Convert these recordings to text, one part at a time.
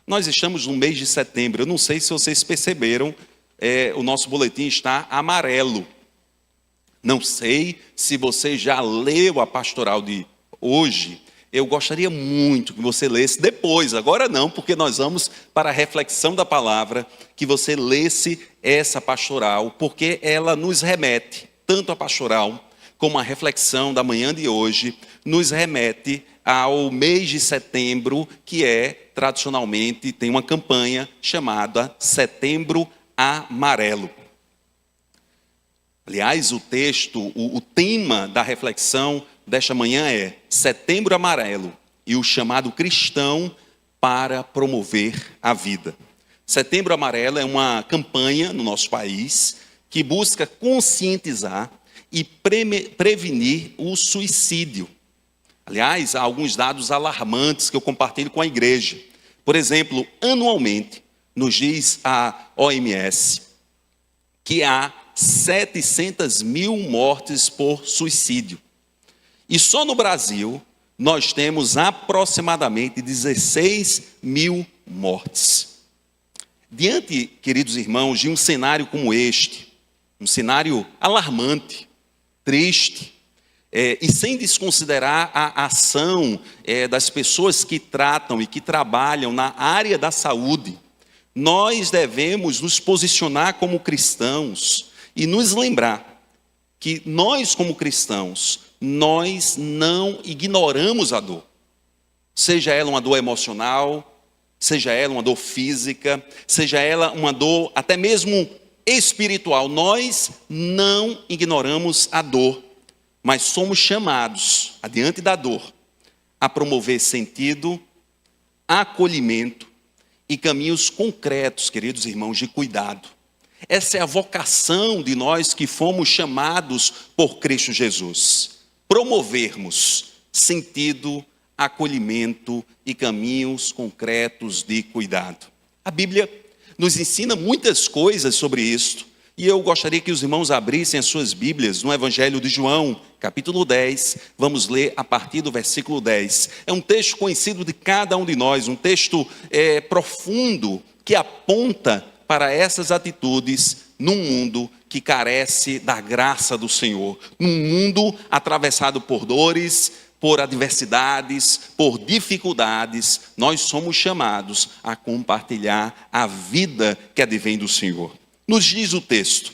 Nós estamos no mês de setembro. Eu não sei se vocês perceberam, o nosso boletim está amarelo. Não sei se você já leu a pastoral de hoje. Eu gostaria muito que você lesse depois, agora não, porque nós vamos para a reflexão da palavra, que você lesse essa pastoral, porque ela nos remete, tanto a pastoral como a reflexão da manhã de hoje, nos remete ao mês de setembro, que tradicionalmente, tem uma campanha chamada Setembro Amarelo. Aliás, o texto, o tema da reflexão desta manhã é Setembro Amarelo e o chamado cristão para promover a vida. Setembro Amarelo é uma campanha no nosso país que busca conscientizar e prevenir o suicídio. Aliás, há alguns dados alarmantes que eu compartilho com a igreja. Por exemplo, anualmente, nos diz a OMS que há 700 mil mortes por suicídio. E só no Brasil, nós temos aproximadamente 16 mil mortes. Diante, queridos irmãos, de um cenário como este, um cenário alarmante, triste, e sem desconsiderar a ação das pessoas que tratam e que trabalham na área da saúde, nós devemos nos posicionar como cristãos e nos lembrar que nós, como cristãos, nós não ignoramos a dor. Seja ela uma dor emocional, seja ela uma dor física, seja ela uma dor até mesmo espiritual. Nós não ignoramos a dor, mas somos chamados, adiante da dor, a promover sentido, acolhimento e caminhos concretos, queridos irmãos, de cuidado. Essa é a vocação de nós que fomos chamados por Cristo Jesus. Promovermos sentido, acolhimento e caminhos concretos de cuidado. A Bíblia nos ensina muitas coisas sobre isso. E eu gostaria que os irmãos abrissem as suas Bíblias no Evangelho de João, capítulo 10. Vamos ler a partir do versículo 10. É um texto conhecido de cada um de nós, um texto profundo que aponta para essas atitudes num mundo que carece da graça do Senhor. Num mundo atravessado por dores, por adversidades, por dificuldades, nós somos chamados a compartilhar a vida que advém do Senhor. Nos diz o texto: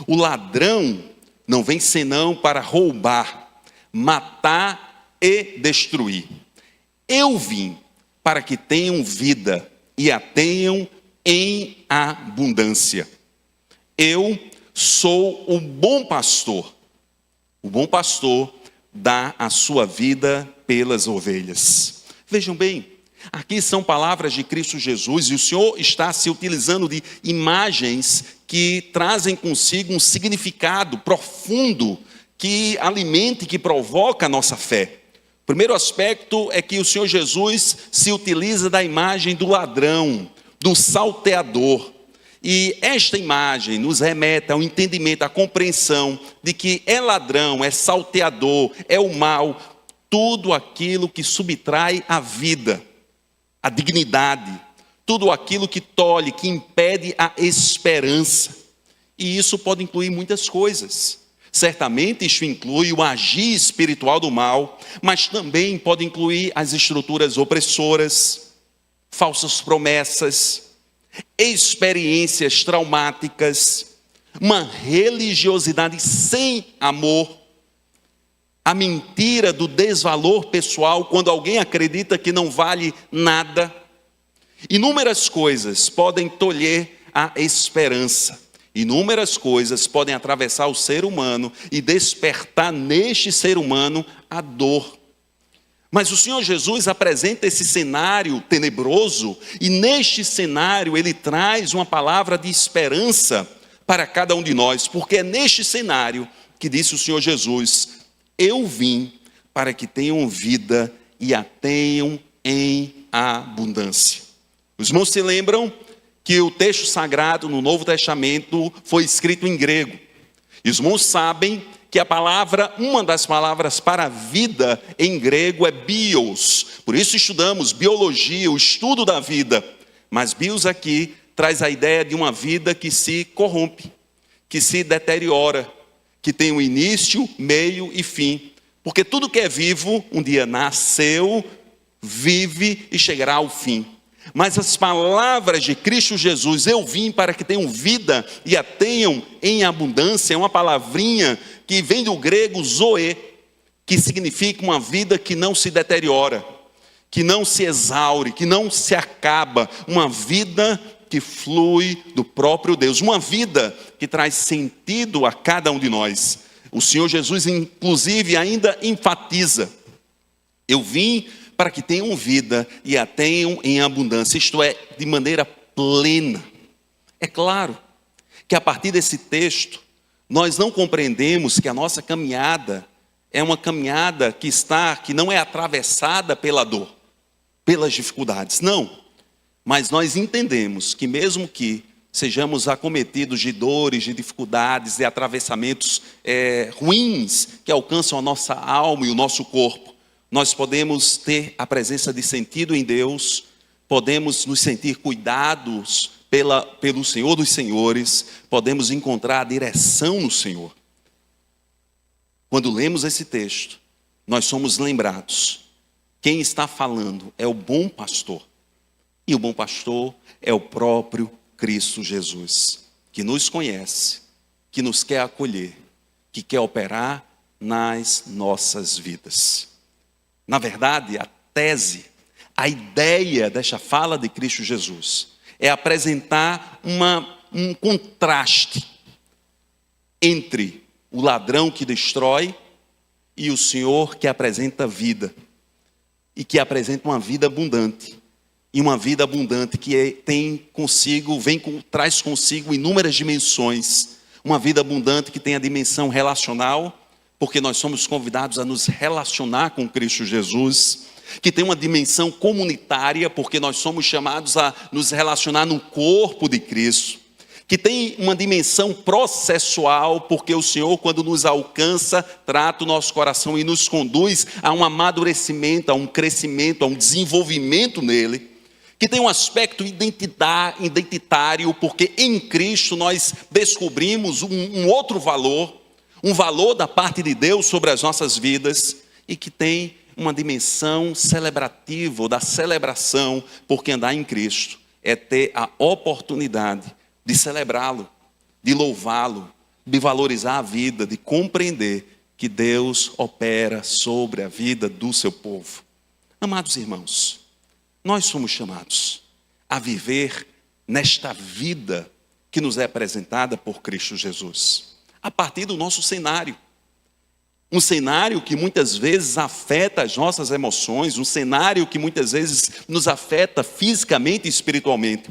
o ladrão não vem senão para roubar, matar e destruir. Eu vim para que tenham vida e a tenham em abundância. Eu sou o bom pastor. O bom pastor dá a sua vida pelas ovelhas. Vejam bem, aqui são palavras de Cristo Jesus e o Senhor está se utilizando de imagens que trazem consigo um significado profundo que alimenta e que provoca a nossa fé. O primeiro aspecto é que o Senhor Jesus se utiliza da imagem do ladrão, do salteador. E esta imagem nos remete ao entendimento, à compreensão de que é ladrão, é salteador, é o mal, tudo aquilo que subtrai a vida, a dignidade, tudo aquilo que tolhe, que impede a esperança. E isso pode incluir muitas coisas. Certamente isso inclui o agir espiritual do mal, mas também pode incluir as estruturas opressoras, falsas promessas, experiências traumáticas, uma religiosidade sem amor, a mentira do desvalor pessoal, quando alguém acredita que não vale nada. Inúmeras coisas podem tolher a esperança. Inúmeras coisas podem atravessar o ser humano e despertar neste ser humano a dor. Mas o Senhor Jesus apresenta esse cenário tenebroso e neste cenário ele traz uma palavra de esperança para cada um de nós, porque é neste cenário que disse o Senhor Jesus: eu vim para que tenham vida e a tenham em abundância. Os irmãos se lembram que o texto sagrado no Novo Testamento foi escrito em grego. E os irmãos sabem que a palavra, uma das palavras para vida em grego é bios. Por isso estudamos biologia, o estudo da vida. Mas bios aqui traz a ideia de uma vida que se corrompe, que se deteriora, que tem um início, meio e fim. Porque tudo que é vivo, um dia nasceu, vive e chegará ao fim. Mas as palavras de Cristo Jesus, eu vim para que tenham vida e a tenham em abundância, é uma palavrinha que vem do grego zoe, que significa uma vida que não se deteriora, que não se exaure, que não se acaba, uma vida que flui do próprio Deus, uma vida que traz sentido a cada um de nós. O Senhor Jesus, inclusive, ainda enfatiza: eu vim para que tenham vida e a tenham em abundância, isto é, de maneira plena. É claro que a partir desse texto, nós não compreendemos que a nossa caminhada é uma caminhada que não é atravessada pela dor, pelas dificuldades, não. Mas nós entendemos que mesmo que sejamos acometidos de dores, de dificuldades, de atravessamentos ruins que alcançam a nossa alma e o nosso corpo, nós podemos ter a presença de sentido em Deus, podemos nos sentir cuidados pelo Senhor dos Senhores, podemos encontrar a direção no Senhor. Quando lemos esse texto, nós somos lembrados: quem está falando é o bom pastor, e o bom pastor é o próprio Cristo Jesus, que nos conhece, que nos quer acolher, que quer operar nas nossas vidas. Na verdade, a ideia desta fala de Cristo Jesus é apresentar um contraste entre o ladrão que destrói e o Senhor que apresenta vida, e que apresenta uma vida abundante. E uma vida abundante que traz consigo inúmeras dimensões. Uma vida abundante que tem a dimensão relacional, porque nós somos convidados a nos relacionar com Cristo Jesus, que tem uma dimensão comunitária, porque nós somos chamados a nos relacionar no corpo de Cristo, que tem uma dimensão processual, porque o Senhor, quando nos alcança, trata o nosso coração e nos conduz a um amadurecimento, a um crescimento, a um desenvolvimento nele, que tem um aspecto identitário, porque em Cristo nós descobrimos um outro valor, um valor da parte de Deus sobre as nossas vidas, e que tem uma dimensão celebrativa, ou da celebração, porque andar em Cristo é ter a oportunidade de celebrá-lo, de louvá-lo, de valorizar a vida, de compreender que Deus opera sobre a vida do seu povo. Amados irmãos, nós somos chamados a viver nesta vida que nos é apresentada por Cristo Jesus, a partir do nosso cenário. Um cenário que muitas vezes afeta as nossas emoções, um cenário que muitas vezes nos afeta fisicamente e espiritualmente.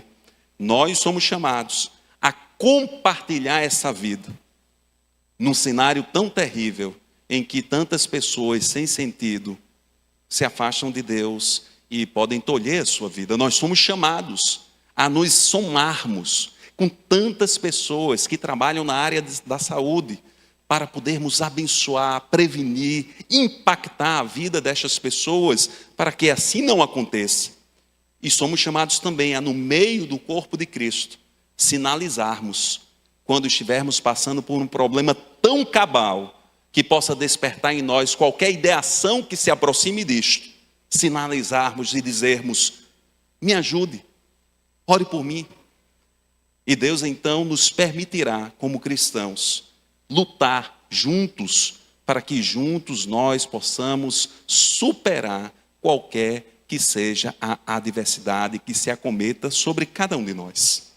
Nós somos chamados a compartilhar essa vida num cenário tão terrível em que tantas pessoas sem sentido se afastam de Deus e podem tolher a sua vida. Nós somos chamados a nos somarmos com tantas pessoas que trabalham na área da saúde, para podermos abençoar, prevenir, impactar a vida destas pessoas, para que assim não aconteça. E somos chamados também a, no meio do corpo de Cristo, sinalizarmos quando estivermos passando por um problema tão cabal, que possa despertar em nós qualquer ideação que se aproxime disto, sinalizarmos e dizermos: me ajude, ore por mim. E Deus então nos permitirá, como cristãos, lutar juntos, para que juntos nós possamos superar qualquer que seja a adversidade que se acometa sobre cada um de nós.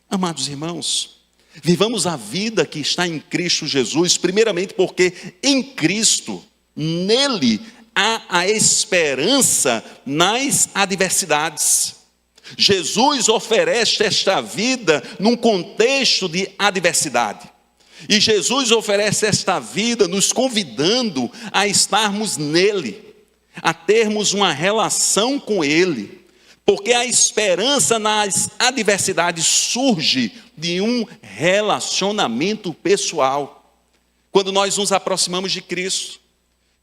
Amados irmãos, vivamos a vida que está em Cristo Jesus, primeiramente porque em Cristo, nele, há a esperança nas adversidades. Jesus oferece esta vida num contexto de adversidade. E Jesus oferece esta vida nos convidando a estarmos nele, a termos uma relação com ele, porque a esperança nas adversidades surge de um relacionamento pessoal. Quando nós nos aproximamos de Cristo,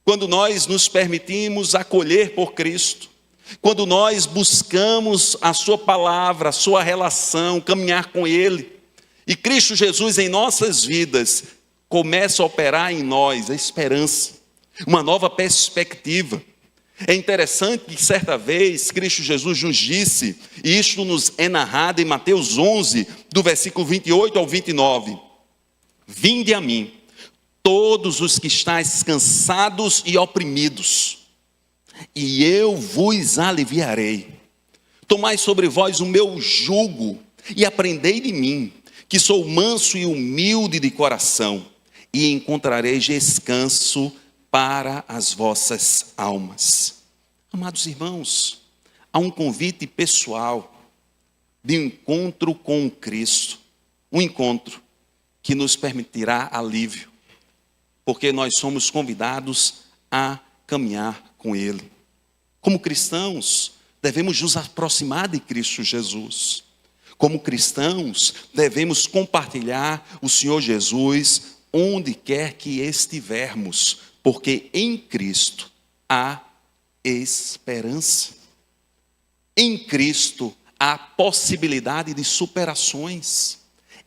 quando nós nos permitimos acolher por Cristo, quando nós buscamos a sua palavra, a sua relação, caminhar com Ele, e Cristo Jesus em nossas vidas começa a operar em nós a esperança, uma nova perspectiva. É interessante que certa vez Cristo Jesus nos disse, e isto nos é narrado em Mateus 11, do versículo 28 ao 29, vinde a mim, todos os que estáis cansados e oprimidos, e eu vos aliviarei. Tomai sobre vós o meu jugo e aprendei de mim, que sou manso e humilde de coração, e encontrareis descanso para as vossas almas. Amados irmãos, há um convite pessoal de encontro com Cristo, um encontro que nos permitirá alívio, porque nós somos convidados a caminhar com Ele. Como cristãos, devemos nos aproximar de Cristo Jesus. Como cristãos, devemos compartilhar o Senhor Jesus onde quer que estivermos, porque em Cristo há esperança. Em Cristo há possibilidade de superações.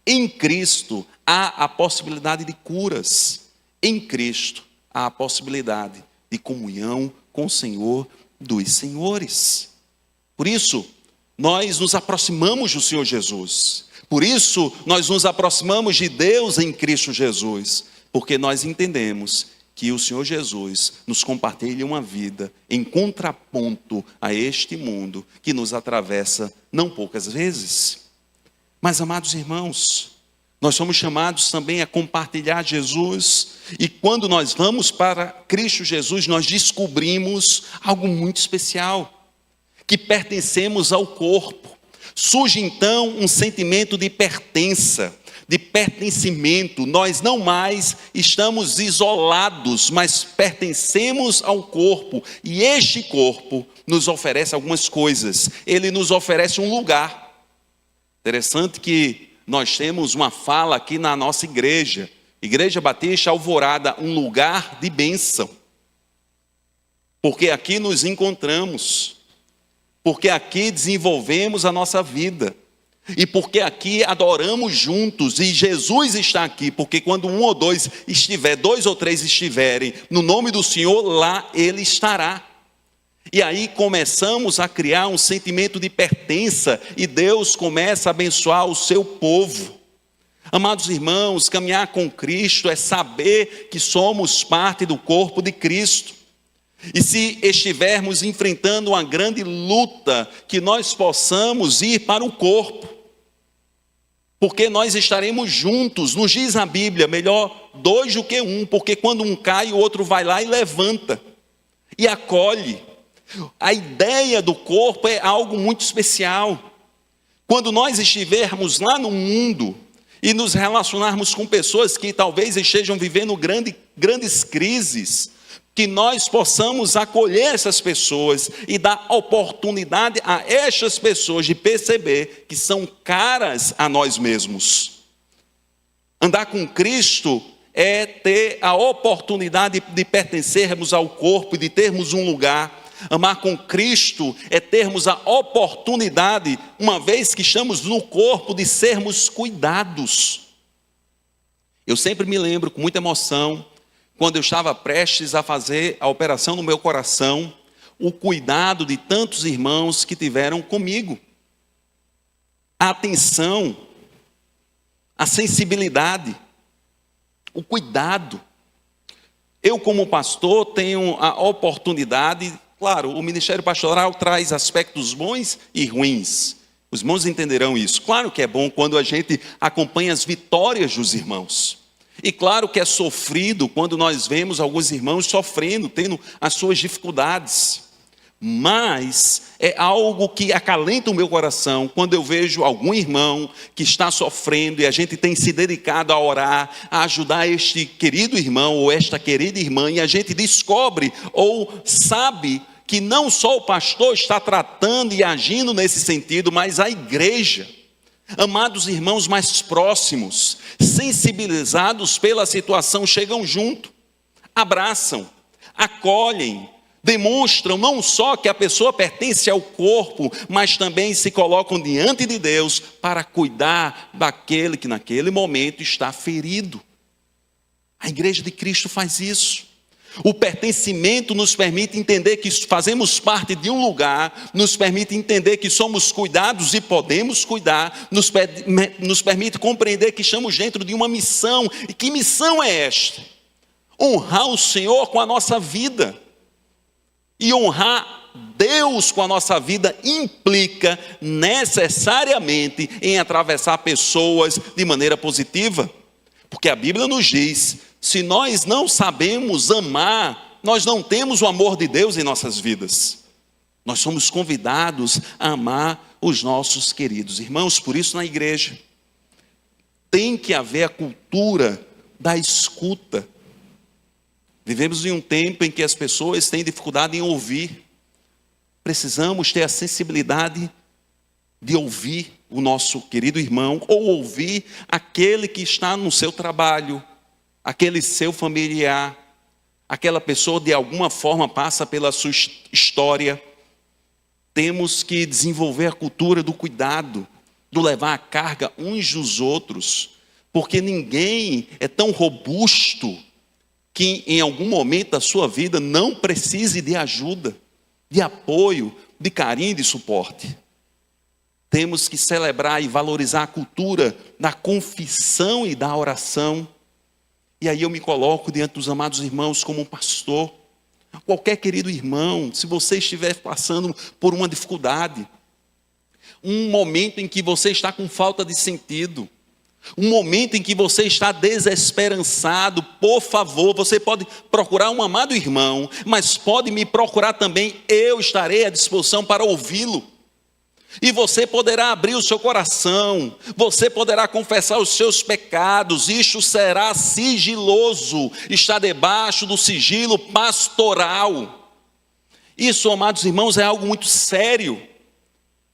Em Cristo há a possibilidade de curas. Em Cristo há a possibilidade de comunhão com o Senhor dos senhores. Por isso, nós nos aproximamos do Senhor Jesus. Por isso, nós nos aproximamos de Deus em Cristo Jesus. Porque nós entendemos que o Senhor Jesus nos compartilha uma vida em contraponto a este mundo que nos atravessa não poucas vezes. Mas, amados irmãos, nós somos chamados também a compartilhar Jesus, e quando nós vamos para Cristo Jesus, nós descobrimos algo muito especial, que pertencemos ao corpo. Surge então um sentimento de pertença, de pertencimento. Nós não mais estamos isolados, mas pertencemos ao corpo, e este corpo nos oferece algumas coisas. Ele nos oferece um lugar. Interessante que nós temos uma fala aqui na nossa igreja, Igreja Batista Alvorada, um lugar de bênção, porque aqui nos encontramos, porque aqui desenvolvemos a nossa vida, e porque aqui adoramos juntos, e Jesus está aqui, porque quando um ou dois estiver, dois ou três estiverem, no nome do Senhor, lá Ele estará. E aí começamos a criar um sentimento de pertença, e Deus começa a abençoar o seu povo. Amados irmãos, caminhar com Cristo é saber que somos parte do corpo de Cristo. E se estivermos enfrentando uma grande luta, que nós possamos ir para o corpo, porque nós estaremos juntos. Nos diz a Bíblia, melhor dois do que um, porque quando um cai, o outro vai lá e levanta, e acolhe. A ideia do corpo é algo muito especial. Quando nós estivermos lá no mundo e nos relacionarmos com pessoas que talvez estejam vivendo grandes crises, que nós possamos acolher essas pessoas e dar oportunidade a estas pessoas de perceber que são caras a nós mesmos. Andar com Cristo é ter a oportunidade de pertencermos ao corpo e de termos um lugar. Amar com Cristo é termos a oportunidade, uma vez que estamos no corpo, de sermos cuidados. Eu sempre me lembro com muita emoção, quando eu estava prestes a fazer a operação no meu coração, o cuidado de tantos irmãos que tiveram comigo. A atenção, a sensibilidade, o cuidado. Eu, como pastor, tenho a oportunidade. Claro, o ministério pastoral traz aspectos bons e ruins. Os irmãos entenderão isso. Claro que é bom quando a gente acompanha as vitórias dos irmãos. E claro que é sofrido quando nós vemos alguns irmãos sofrendo, tendo as suas dificuldades. Mas é algo que acalenta o meu coração quando eu vejo algum irmão que está sofrendo e a gente tem se dedicado a orar, a ajudar este querido irmão ou esta querida irmã, e a gente descobre ou sabe que não só o pastor está tratando e agindo nesse sentido, mas a igreja. Amados irmãos mais próximos, sensibilizados pela situação, chegam junto, abraçam, acolhem, demonstram não só que a pessoa pertence ao corpo, mas também se colocam diante de Deus para cuidar daquele que naquele momento está ferido. A igreja de Cristo faz isso. O pertencimento nos permite entender que fazemos parte de um lugar, nos permite entender que somos cuidados e podemos cuidar, nos permite compreender que estamos dentro de uma missão. E que missão é esta? Honrar o Senhor com a nossa vida. E honrar Deus com a nossa vida implica necessariamente em atravessar pessoas de maneira positiva. Porque a Bíblia nos diz: se nós não sabemos amar, nós não temos o amor de Deus em nossas vidas. Nós somos convidados a amar os nossos queridos irmãos. Por isso, na igreja, tem que haver a cultura da escuta. Vivemos em um tempo em que as pessoas têm dificuldade em ouvir. Precisamos ter a sensibilidade de ouvir o nosso querido irmão, ou ouvir aquele que está no seu trabalho, aquele seu familiar, aquela pessoa de alguma forma passa pela sua história. Temos que desenvolver a cultura do cuidado, do levar a carga uns dos outros, porque ninguém é tão robusto que em algum momento da sua vida não precise de ajuda, de apoio, de carinho e de suporte. Temos que celebrar e valorizar a cultura da confissão e da oração. E aí eu me coloco diante dos amados irmãos como um pastor. Qualquer querido irmão, se você estiver passando por uma dificuldade, um momento em que você está com falta de sentido, um momento em que você está desesperançado, por favor, você pode procurar um amado irmão, mas pode me procurar também, eu estarei à disposição para ouvi-lo. E você poderá abrir o seu coração, você poderá confessar os seus pecados, isto será sigiloso, está debaixo do sigilo pastoral. Isso, amados irmãos, é algo muito sério,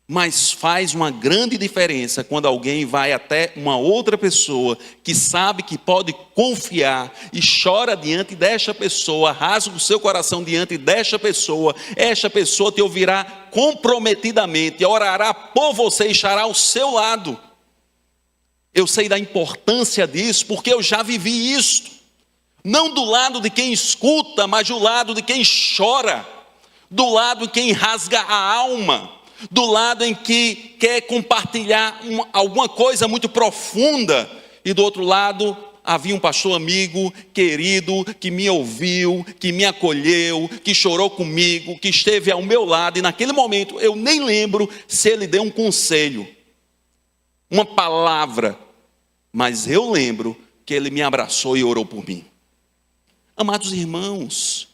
mas faz uma grande diferença quando alguém vai até uma outra pessoa que sabe que pode confiar e chora diante desta pessoa, rasga o seu coração diante desta pessoa. Esta pessoa te ouvirá comprometidamente, orará por você e estará ao seu lado. Eu sei da importância disso porque eu já vivi isso. Não do lado de quem escuta, mas do lado de quem chora, do lado de quem rasga a alma, do lado em que quer compartilhar alguma coisa muito profunda, e do outro lado havia um pastor amigo, querido, que me ouviu, que me acolheu, que chorou comigo, que esteve ao meu lado, e naquele momento eu nem lembro se ele deu um conselho, uma palavra, mas eu lembro que ele me abraçou e orou por mim. Amados irmãos,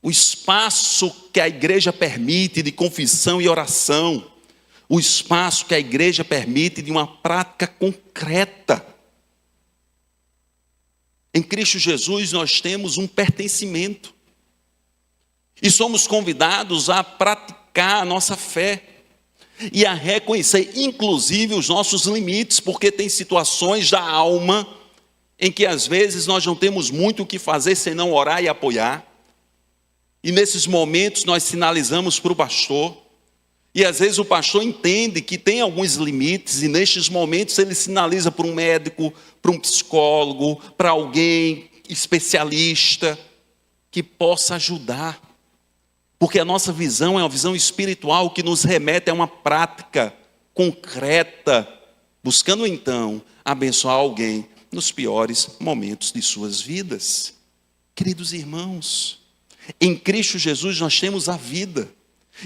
o espaço que a igreja permite de confissão e oração, o espaço que a igreja permite de uma prática concreta. Em Cristo Jesus nós temos um pertencimento e somos convidados a praticar a nossa fé e a reconhecer inclusive os nossos limites, porque tem situações da alma em que às vezes nós não temos muito o que fazer senão orar e apoiar. E nesses momentos nós sinalizamos para o pastor, e às vezes o pastor entende que tem alguns limites, e nestes momentos ele sinaliza para um médico, para um psicólogo, para alguém especialista, que possa ajudar. Porque a nossa visão é uma visão espiritual que nos remete a uma prática concreta, buscando então abençoar alguém nos piores momentos de suas vidas. Queridos irmãos, em Cristo Jesus nós temos a vida,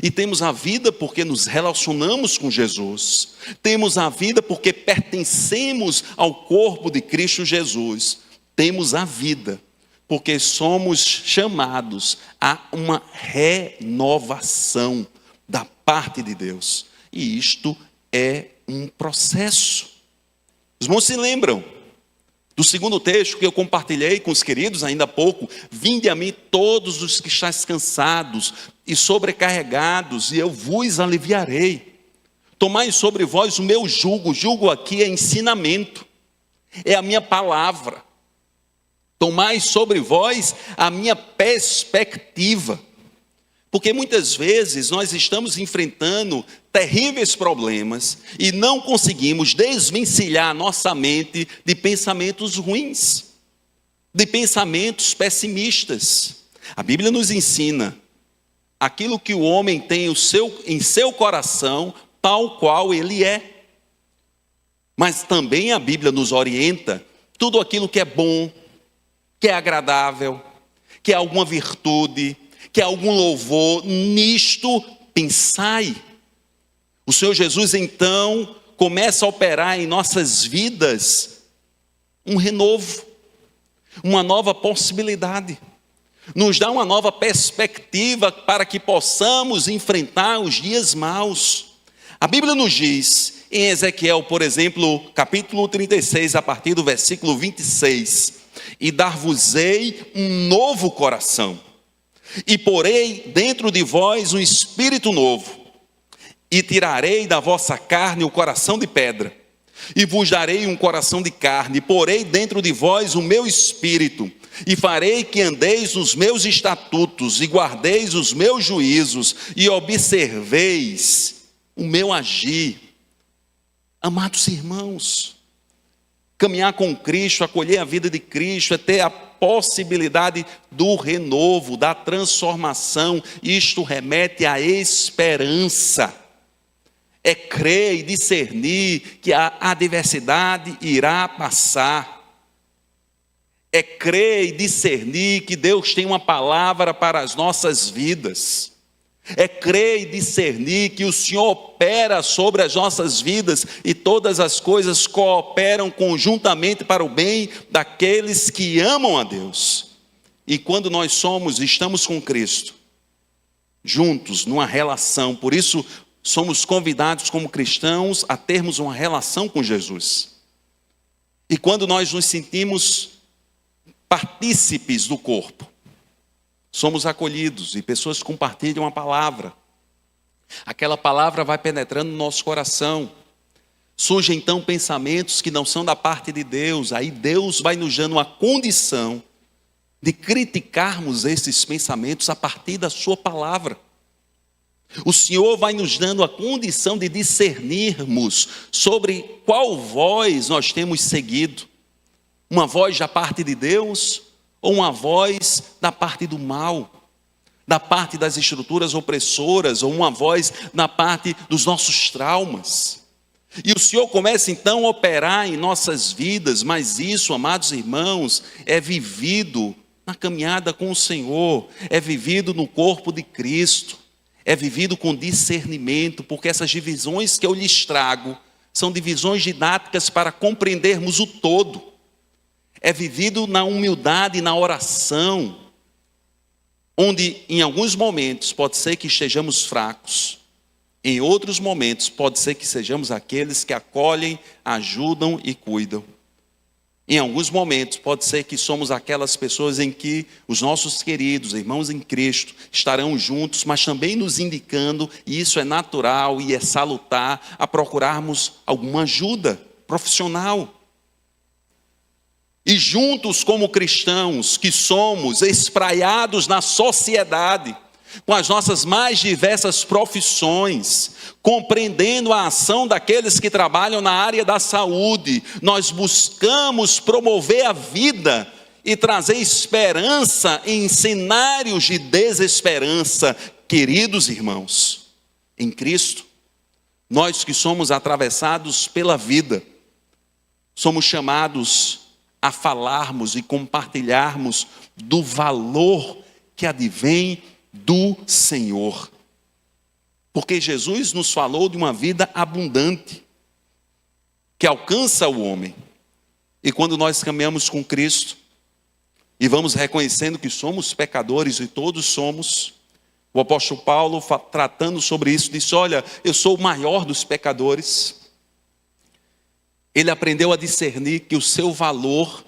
e temos a vida porque nos relacionamos com Jesus, temos a vida porque pertencemos ao corpo de Cristo Jesus, temos a vida porque somos chamados a uma renovação da parte de Deus, e isto é um processo. Os irmãos se lembram do segundo texto que eu compartilhei com os queridos ainda há pouco: vinde a mim todos os que estáis cansados e sobrecarregados, e eu vos aliviarei. Tomai sobre vós o meu jugo. Jugo aqui é ensinamento, é a minha palavra. Tomai sobre vós a minha perspectiva. Porque muitas vezes nós estamos enfrentando terríveis problemas e não conseguimos desvencilhar nossa mente de pensamentos ruins, de pensamentos pessimistas. A Bíblia nos ensina: aquilo que o homem tem em seu coração, tal qual ele é. Mas também a Bíblia nos orienta: tudo aquilo que é bom, que é agradável, que é alguma virtude, que é algum louvor, nisto pensai. O Senhor Jesus então começa a operar em nossas vidas um renovo, uma nova possibilidade. Nos dá uma nova perspectiva para que possamos enfrentar os dias maus. A Bíblia nos diz, em Ezequiel, por exemplo, capítulo 36, a partir do versículo 26, e dar-vos-ei um novo coração, e porei dentro de vós um espírito novo, e tirarei da vossa carne o coração de pedra, e vos darei um coração de carne, e porei dentro de vós o meu espírito, e farei que andeis nos meus estatutos, e guardeis os meus juízos, e observeis o meu agir. Amados irmãos, caminhar com Cristo, acolher a vida de Cristo, é ter a possibilidade do renovo, da transformação. Isto remete à esperança. É crer e discernir que a adversidade irá passar. É crer e discernir que Deus tem uma palavra para as nossas vidas. É crer e discernir que o Senhor opera sobre as nossas vidas e todas as coisas cooperam conjuntamente para o bem daqueles que amam a Deus. E quando nós estamos com Cristo, juntos, numa relação, por isso somos convidados como cristãos a termos uma relação com Jesus. E quando nós nos sentimos partícipes do corpo, somos acolhidos e pessoas compartilham a palavra. Aquela palavra vai penetrando no nosso coração. Surgem então pensamentos que não são da parte de Deus. Aí Deus vai nos dando uma condição de criticarmos esses pensamentos a partir da sua palavra. O Senhor vai nos dando a condição de discernirmos sobre qual voz nós temos seguido. Uma voz da parte de Deus ou uma voz da parte do mal, da parte das estruturas opressoras, ou uma voz da parte dos nossos traumas. E o Senhor começa então a operar em nossas vidas, mas isso, amados irmãos, é vivido na caminhada com o Senhor, é vivido no corpo de Cristo, é vivido com discernimento, porque essas divisões que eu lhes trago são divisões didáticas para compreendermos o todo. É vivido na humildade e na oração, onde em alguns momentos pode ser que estejamos fracos, em outros momentos pode ser que sejamos aqueles que acolhem, ajudam e cuidam. Em alguns momentos pode ser que somos aquelas pessoas em que os nossos queridos irmãos em Cristo estarão juntos, mas também nos indicando, e isso é natural e é salutar, a procurarmos alguma ajuda profissional. E juntos como cristãos que somos, espraiados na sociedade, com as nossas mais diversas profissões, compreendendo a ação daqueles que trabalham na área da saúde, nós buscamos promover a vida e trazer esperança em cenários de desesperança. Queridos irmãos, em Cristo, nós que somos atravessados pela vida, somos chamados a falarmos e compartilharmos do valor que advém do Senhor. Porque Jesus nos falou de uma vida abundante, que alcança o homem. E quando nós caminhamos com Cristo, e vamos reconhecendo que somos pecadores, e todos somos, o apóstolo Paulo, tratando sobre isso, disse: olha, eu sou o maior dos pecadores. Ele aprendeu a discernir que o seu valor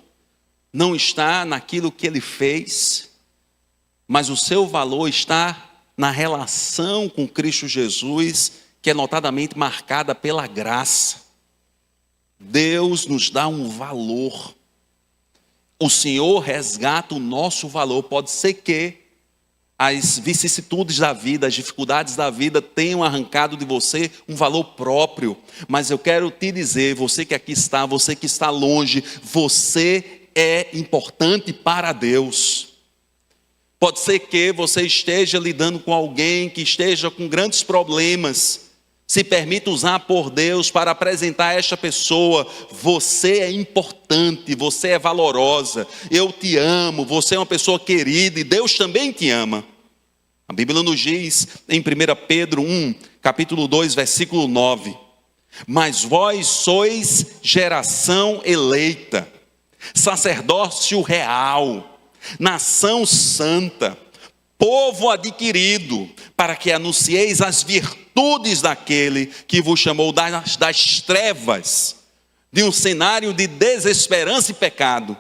não está naquilo que ele fez, mas o seu valor está na relação com Cristo Jesus, que é notadamente marcada pela graça. Deus nos dá um valor. O Senhor resgata o nosso valor. Pode ser que as vicissitudes da vida, as dificuldades da vida tenham arrancado de você um valor próprio. Mas eu quero te dizer, você que aqui está, você que está longe, você é importante para Deus. Pode ser que você esteja lidando com alguém que esteja com grandes problemas. Se permita usar por Deus para apresentar a esta pessoa: você é importante, você é valorosa, eu te amo, você é uma pessoa querida e Deus também te ama. A Bíblia nos diz em 1 Pedro 1, capítulo 2, versículo 9: mas vós sois geração eleita, sacerdócio real, nação santa, povo adquirido, para que anuncieis as virtudes daquele que vos chamou das trevas, de um cenário de desesperança e pecado,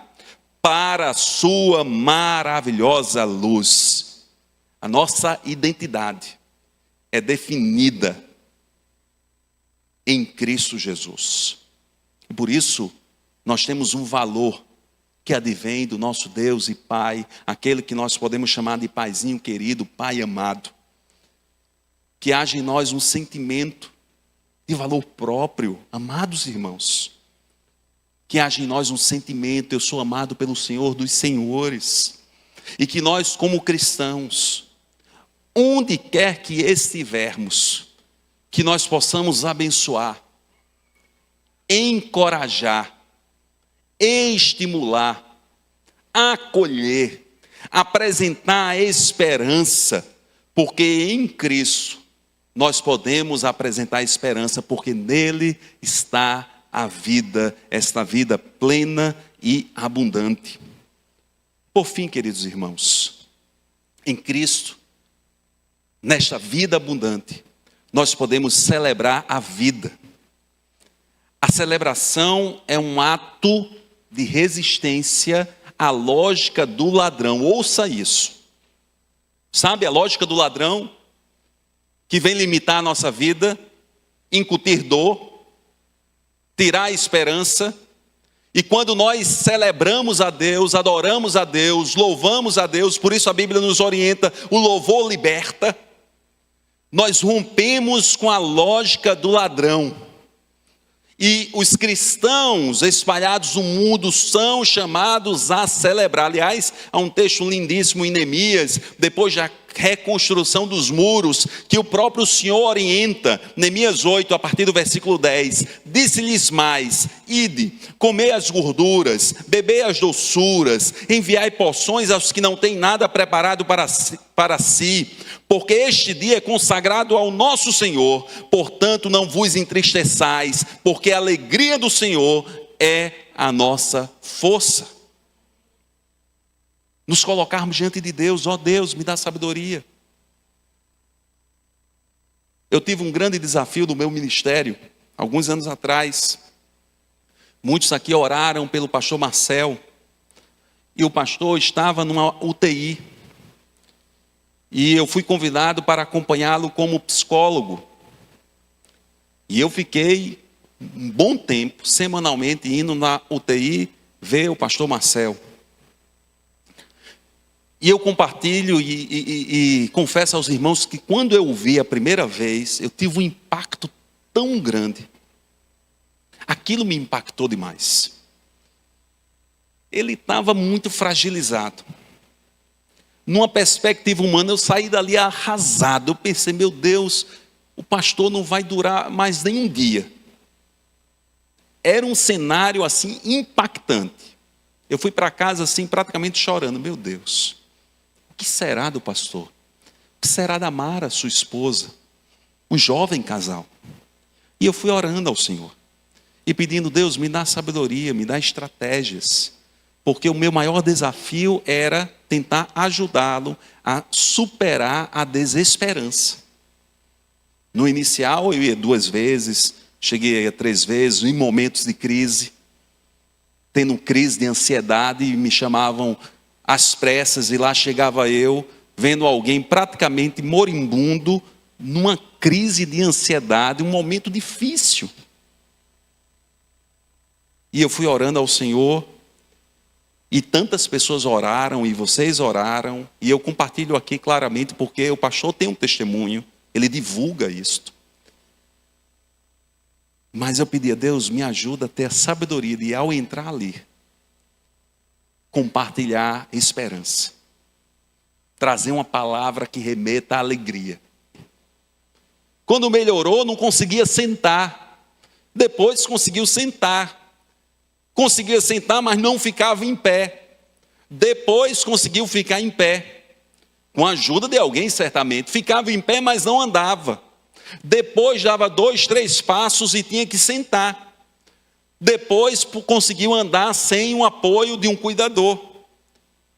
para a sua maravilhosa luz. A nossa identidade é definida em Cristo Jesus. E por isso, nós temos um valor que advém do nosso Deus e Pai, aquele que nós podemos chamar de Paizinho querido, Pai amado, que haja em nós um sentimento de valor próprio, amados irmãos, que haja em nós um sentimento: eu sou amado pelo Senhor dos senhores, e que nós como cristãos, onde quer que estivermos, que nós possamos abençoar, encorajar, estimular, acolher, apresentar a esperança, porque em Cristo nós podemos apresentar a esperança, porque nele está a vida, esta vida plena e abundante. Por fim, queridos irmãos, em Cristo, nesta vida abundante, nós podemos celebrar a vida. A celebração é um ato de resistência à lógica do ladrão. Ouça isso. Sabe a lógica do ladrão? Que vem limitar a nossa vida, incutir dor, tirar a esperança. E quando nós celebramos a Deus, adoramos a Deus, louvamos a Deus, por isso a Bíblia nos orienta: o louvor liberta. Nós rompemos com a lógica do ladrão. E os cristãos espalhados no mundo são chamados a celebrar. Aliás, há um texto lindíssimo em Neemias, depois da reconstrução dos muros, que o próprio Senhor orienta. Neemias 8, a partir do versículo 10. Disse-lhes mais: ide, comei as gorduras, bebei as doçuras, enviai porções aos que não têm nada preparado para si, porque este dia é consagrado ao nosso Senhor. Portanto, não vos entristeçais, porque a alegria do Senhor é a nossa força. Nos colocarmos diante de Deus: ó Deus, me dá sabedoria. Eu tive um grande desafio no meu ministério, alguns anos atrás. Muitos aqui oraram pelo pastor Marcel, e o pastor estava numa UTI. E eu fui convidado para acompanhá-lo como psicólogo. E eu fiquei um bom tempo, semanalmente, indo na UTI ver o pastor Marcel. E eu compartilho e confesso aos irmãos que quando eu o vi a primeira vez, eu tive um impacto tão grande. Aquilo me impactou demais. Ele estava muito fragilizado. Numa perspectiva humana, eu saí dali arrasado. Eu pensei: meu Deus, o pastor não vai durar mais nem um dia. Era um cenário assim impactante. Eu fui para casa assim praticamente chorando. Meu Deus, o que será do pastor? O que será da Mara, sua esposa? Um jovem casal. E eu fui orando ao Senhor e pedindo: Deus, me dá sabedoria, me dá estratégias. Porque o meu maior desafio era tentar ajudá-lo a superar a desesperança. No inicial eu ia 2 vezes, cheguei a 3 vezes, em momentos de crise, tendo crise de ansiedade, e me chamavam às pressas, e lá chegava eu, vendo alguém praticamente moribundo, numa crise de ansiedade, um momento difícil. E eu fui orando ao Senhor, E tantas pessoas oraram, e vocês oraram, e eu compartilho aqui claramente porque o pastor tem um testemunho, ele divulga isto. Mas eu pedi a Deus, me ajuda a ter a sabedoria de, ao entrar ali, compartilhar esperança. Trazer uma palavra que remeta à alegria. Quando melhorou, não conseguia sentar. Depois conseguiu sentar. Conseguia sentar, mas não ficava em pé. Depois conseguiu ficar em pé. Com a ajuda de alguém, certamente. Ficava em pé, mas não andava. Depois dava 2, 3 passos e tinha que sentar. Depois conseguiu andar sem o apoio de um cuidador.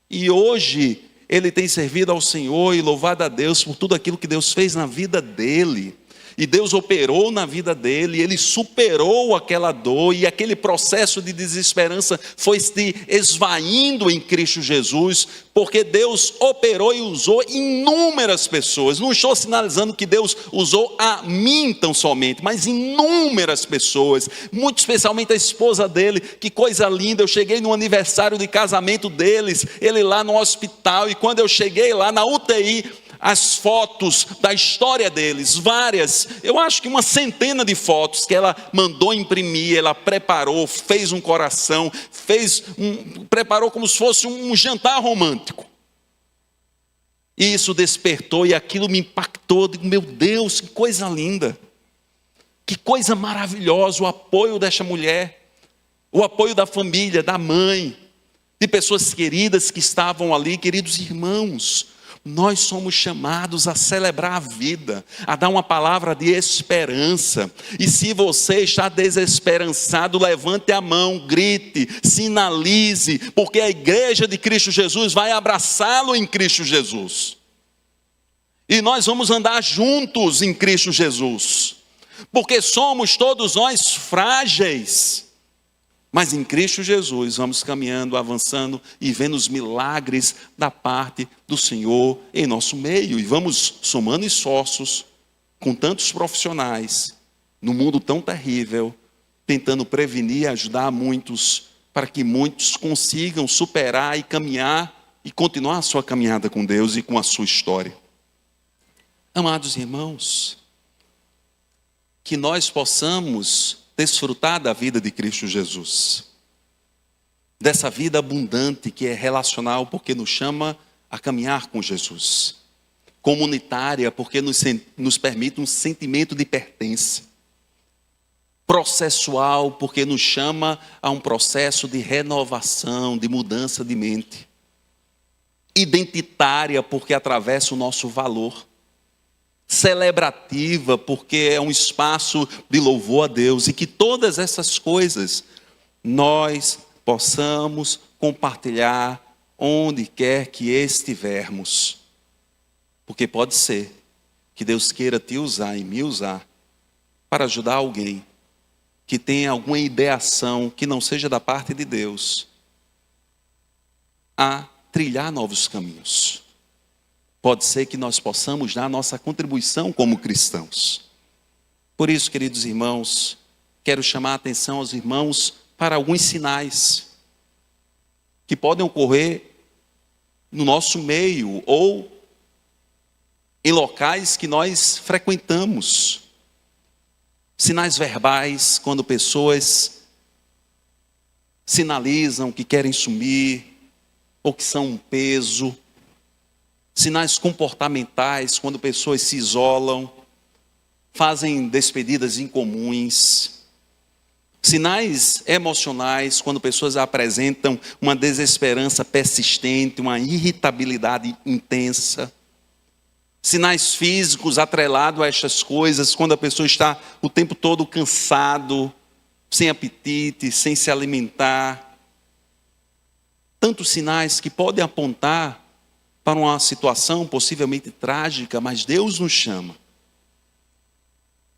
E hoje ele tem servido ao Senhor e louvado a Deus por tudo aquilo que Deus fez na vida dele. E Deus operou na vida dele, ele superou aquela dor e aquele processo de desesperança foi se esvaindo em Cristo Jesus, porque Deus operou e usou inúmeras pessoas. Não estou sinalizando que Deus usou a mim tão somente, mas inúmeras pessoas, muito especialmente a esposa dele. Que coisa linda, eu cheguei no aniversário de casamento deles, ele lá no hospital, e quando eu cheguei lá na UTI, as fotos da história deles, várias, eu acho que uma centena de fotos que ela mandou imprimir, ela preparou, fez um coração, preparou como se fosse um jantar romântico. E isso despertou e aquilo me impactou. Digo, meu Deus, que coisa linda, que coisa maravilhosa, o apoio desta mulher, o apoio da família, da mãe, de pessoas queridas que estavam ali. Queridos irmãos, nós somos chamados a celebrar a vida, a dar uma palavra de esperança. E se você está desesperançado, levante a mão, grite, sinalize, porque a igreja de Cristo Jesus vai abraçá-lo em Cristo Jesus. E nós vamos andar juntos em Cristo Jesus, porque somos todos nós frágeis. Mas em Cristo Jesus vamos caminhando, avançando e vendo os milagres da parte do Senhor em nosso meio. E vamos somando esforços com tantos profissionais, no mundo tão terrível, tentando prevenir e ajudar muitos, para que muitos consigam superar e caminhar e continuar a sua caminhada com Deus e com a sua história. Amados irmãos, que nós possamos desfrutar da vida de Cristo Jesus, dessa vida abundante que é relacional, porque nos chama a caminhar com Jesus, comunitária, porque nos permite um sentimento de pertença, processual, porque nos chama a um processo de renovação, de mudança de mente, identitária, porque atravessa o nosso valor, celebrativa, porque é um espaço de louvor a Deus, e que todas essas coisas nós possamos compartilhar onde quer que estivermos, porque pode ser que Deus queira te usar e me usar para ajudar alguém que tenha alguma ideação que não seja da parte de Deus a trilhar novos caminhos. Pode ser que nós possamos dar nossa contribuição como cristãos. Por isso, queridos irmãos, quero chamar a atenção aos irmãos para alguns sinais que podem ocorrer no nosso meio ou em locais que nós frequentamos. Sinais verbais, quando pessoas sinalizam que querem sumir ou que são um peso. Sinais comportamentais, quando pessoas se isolam, fazem despedidas incomuns. Sinais emocionais, quando pessoas apresentam uma desesperança persistente, uma irritabilidade intensa. Sinais físicos atrelados a estas coisas, quando a pessoa está o tempo todo cansado, sem apetite, sem se alimentar. Tantos sinais que podem apontar para uma situação possivelmente trágica, mas Deus nos chama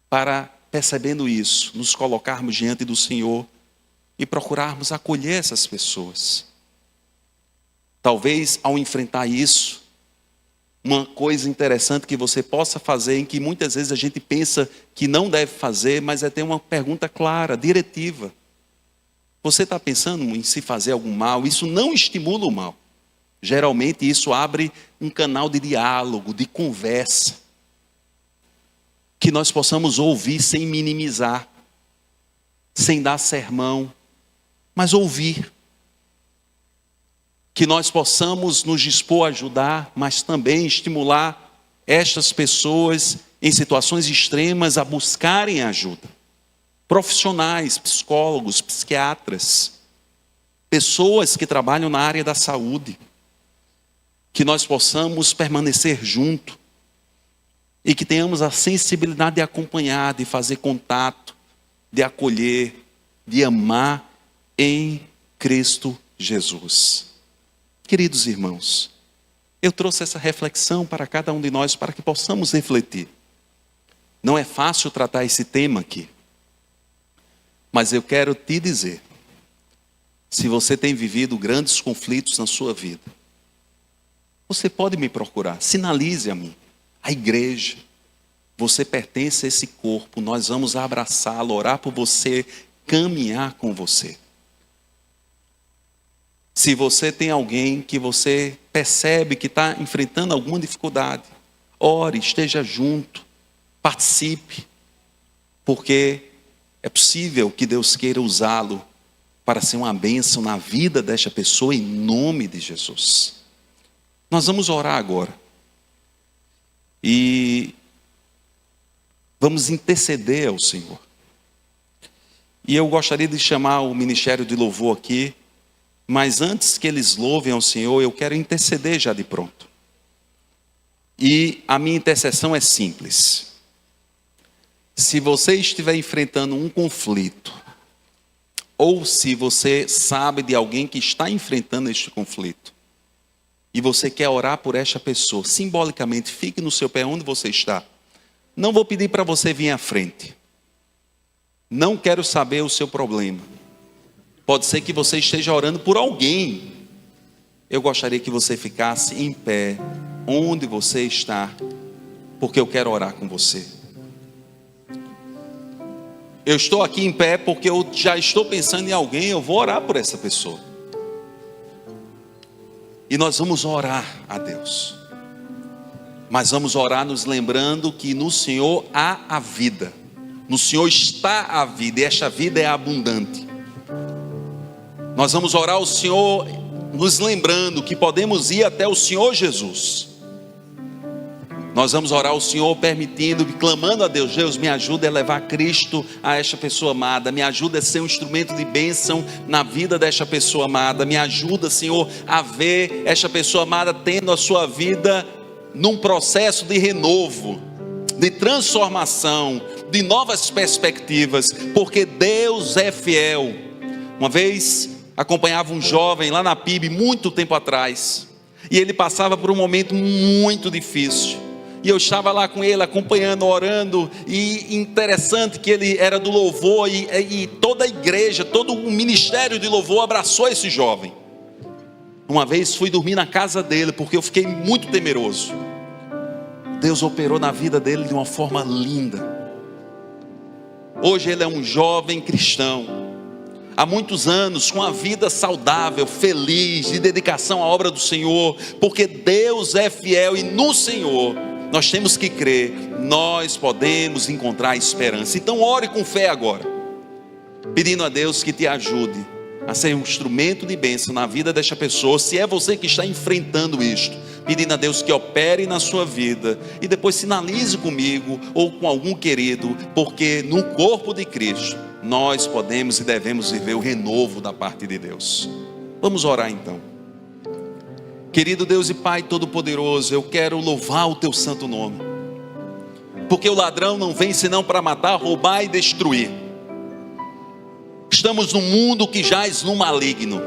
para, percebendo isso, nos colocarmos diante do Senhor e procurarmos acolher essas pessoas. Talvez, ao enfrentar isso, uma coisa interessante que você possa fazer, em que muitas vezes a gente pensa que não deve fazer, mas é ter uma pergunta clara, diretiva. Você está pensando em se fazer algum mal? Isso não estimula o mal. Geralmente isso abre um canal de diálogo, de conversa, que nós possamos ouvir sem minimizar, sem dar sermão, mas ouvir. Que nós possamos nos dispor a ajudar, mas também estimular estas pessoas em situações extremas a buscarem ajuda. Profissionais, psicólogos, psiquiatras, pessoas que trabalham na área da saúde. Que nós possamos permanecer junto e que tenhamos a sensibilidade de acompanhar, de fazer contato, de acolher, de amar em Cristo Jesus. Queridos irmãos, eu trouxe essa reflexão para cada um de nós, para que possamos refletir. Não é fácil tratar esse tema aqui, mas eu quero te dizer, se você tem vivido grandes conflitos na sua vida, você pode me procurar, sinalize a mim, a igreja, você pertence a esse corpo, nós vamos abraçá-lo, orar por você, caminhar com você. Se você tem alguém que você percebe que está enfrentando alguma dificuldade, ore, esteja junto, participe, porque é possível que Deus queira usá-lo para ser uma bênção na vida desta pessoa, em nome de Jesus. Nós vamos orar agora. E vamos interceder ao Senhor. E eu gostaria de chamar o Ministério de Louvor aqui, mas antes que eles louvem ao Senhor, eu quero interceder já de pronto. E a minha intercessão é simples. Se você estiver enfrentando um conflito, ou se você sabe de alguém que está enfrentando este conflito, e você quer orar por esta pessoa, simbolicamente, fique no seu pé onde você está. Não vou pedir para você vir à frente. Não quero saber o seu problema. Pode ser que você esteja orando por alguém. Eu gostaria que você ficasse em pé, onde você está, porque eu quero orar com você. Eu estou aqui em pé porque eu já estou pensando em alguém, eu vou orar por essa pessoa. E nós vamos orar a Deus. Mas vamos orar nos lembrando que no Senhor há a vida. No Senhor está a vida, e esta vida é abundante. Nós vamos orar ao Senhor nos lembrando que podemos ir até o Senhor Jesus. Nós vamos orar ao Senhor permitindo, clamando a Deus: Deus, me ajuda a levar Cristo a esta pessoa amada, me ajuda a ser um instrumento de bênção na vida desta pessoa amada, me ajuda, Senhor, a ver esta pessoa amada tendo a sua vida num processo de renovo, de transformação, de novas perspectivas, porque Deus é fiel. Uma vez acompanhava um jovem lá na PIB, muito tempo atrás, e ele passava por um momento muito difícil. E eu estava lá com ele, acompanhando, orando, e interessante que ele era do louvor, e toda a igreja, todo o ministério de louvor abraçou esse jovem. Uma vez fui dormir na casa dele, porque eu fiquei muito temeroso. Deus operou na vida dele de uma forma linda. Hoje ele é um jovem cristão, há muitos anos, com a vida saudável, feliz, de dedicação à obra do Senhor, porque Deus é fiel, e no Senhor nós temos que crer, nós podemos encontrar esperança. Então ore com fé agora, pedindo a Deus que te ajude a ser um instrumento de bênção na vida desta pessoa. Se é você que está enfrentando isto, pedindo a Deus que opere na sua vida, e depois sinalize comigo ou com algum querido, porque no corpo de Cristo nós podemos e devemos viver o renovo da parte de Deus. Vamos orar então. Querido Deus e Pai Todo-Poderoso, eu quero louvar o Teu santo nome, porque o ladrão não vem senão para matar, roubar e destruir. Estamos num mundo que jaz no maligno.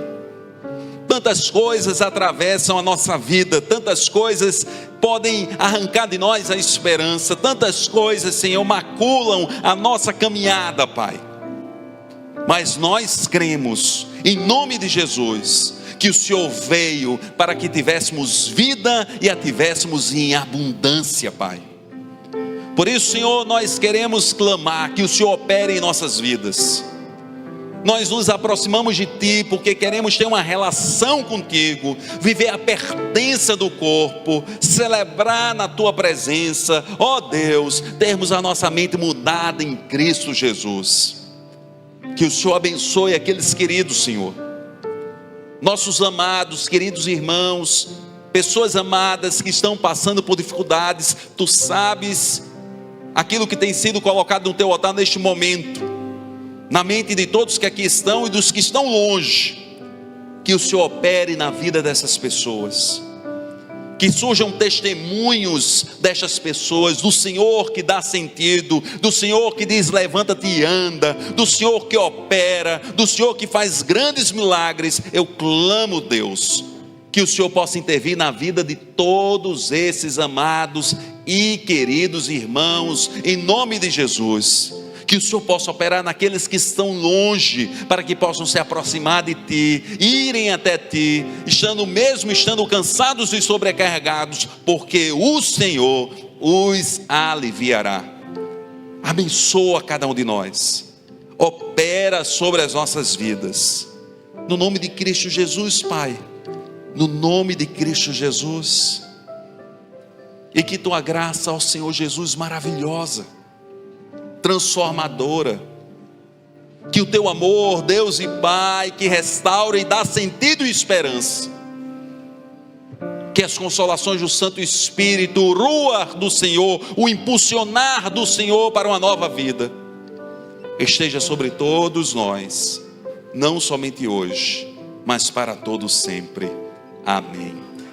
Tantas coisas atravessam a nossa vida, tantas coisas podem arrancar de nós a esperança, tantas coisas, Senhor, maculam a nossa caminhada, Pai. Mas nós cremos, em nome de Jesus, que o Senhor veio para que tivéssemos vida e a tivéssemos em abundância, Pai. Por isso, Senhor, nós queremos clamar que o Senhor opere em nossas vidas. Nós nos aproximamos de Ti porque queremos ter uma relação contigo, viver a pertença do corpo, celebrar na Tua presença, ó Deus, termos a nossa mente mudada em Cristo Jesus. Que o Senhor abençoe aqueles queridos, Senhor, nossos amados, queridos irmãos, pessoas amadas que estão passando por dificuldades. Tu sabes aquilo que tem sido colocado no Teu altar neste momento, na mente de todos que aqui estão e dos que estão longe. Que o Senhor opere na vida dessas pessoas, que surjam testemunhos destas pessoas, do Senhor que dá sentido, do Senhor que diz levanta-te e anda, do Senhor que opera, do Senhor que faz grandes milagres. Eu clamo, Deus, que o Senhor possa intervir na vida de todos esses amados e queridos irmãos, em nome de Jesus. Que o Senhor possa operar naqueles que estão longe, para que possam se aproximar de Ti, irem até Ti, estando cansados e sobrecarregados, porque o Senhor os aliviará. Abençoa cada um de nós, opera sobre as nossas vidas, no nome de Cristo Jesus, Pai, no nome de Cristo Jesus. E que Tua graça, ó Senhor Jesus, maravilhosa, transformadora, que o Teu amor, Deus e Pai, que restaura e dá sentido e esperança, que as consolações do Santo Espírito, o ruar do Senhor, o impulsionar do Senhor para uma nova vida, esteja sobre todos nós, não somente hoje, mas para todos sempre. Amém.